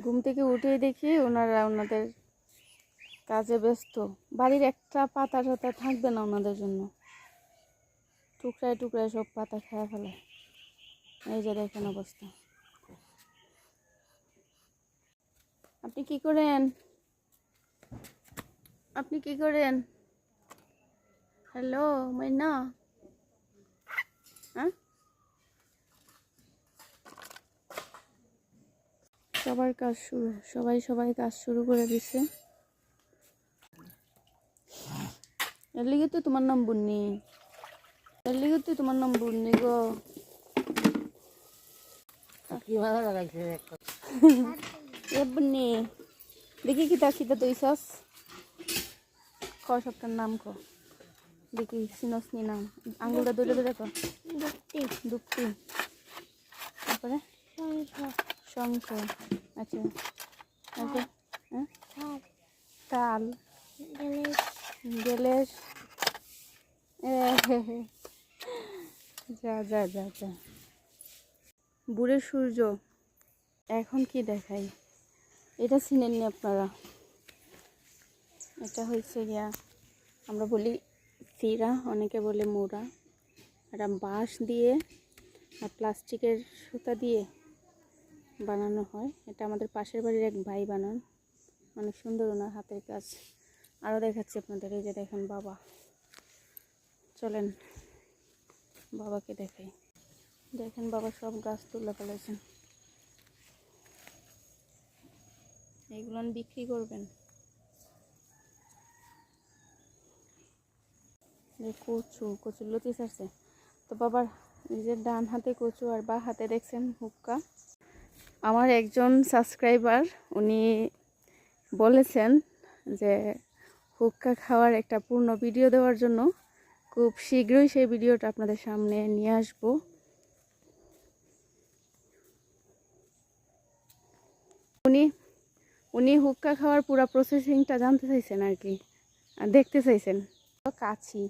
ঘুম থেকে উঠেই দেখি ওনারা ওনাদের কাজে ব্যস্ত। বাড়ির একটা পাতা টাতা থাকবে না ওনাদের জন্য, টুকরায় টুকরায় সব পাতা খেয়ে ফেলে। এই যে দেখেন অবস্থা। আপনি কি করেন? আপনি কি করেন? হ্যালো মাইনা, হ্যাঁ? সবার কাজ শুরু, সবাই কাজ শুরু করে দিছে। এর লিগে তো তোমার নাম বুন্নি, এর লিগে তো তোমার নাম বুন্নি গো। এ বুন্নি দেখি কিতা কিতা দইছস, ক সবটার নাম ক দেখি, সিনসনি নাম, আঙ্গুলটা ধরে ধরে কর। দুপ্তি, তারপরে শঙ্খ, আচ্ছা, তারপরে তাল, গেলেশ, যা যা যা যা। বুড়ের সূর্য এখন কি দেখাই, এটা চিনেননি আপনারা? এটা হয়েছে গিয়া, আমরা বলি ফিরা, অনেকে বলে মোড়া। এটা বাঁশ দিয়ে আর প্লাস্টিকের সুতা দিয়ে বানানো হয়। এটা আমাদের পাশের বাড়ির এক ভাই বানান, অনেক সুন্দর ওনার হাতের কাজ। আরও দেখাচ্ছি আপনাদের, এই যে দেখেন বাবা, চলেন বাবাকে দেখাই। দেখেন বাবা সব গাছ তুলে ফেলেছেন, এইগুলো বিক্রি করবেন। কচুর লতি ছাড়ছে তো বাবার, নিজের ডান হাতে কচু আর বা হাতে দেখছেন হুক্কা। আমার একজন সাবস্ক্রাইবার উনি বলেছেন যে হুক্কা খাওয়ার একটা পূর্ণ ভিডিও দেওয়ার জন্য, খুব শীঘ্রই সেই ভিডিওটা আপনাদের সামনে নিয়ে আসবো। উনি হুক্কা খাওয়ার পুরো প্রসেসিংটা জানতে চাইছেন আর কি, দেখতে চাইছেন। কাছি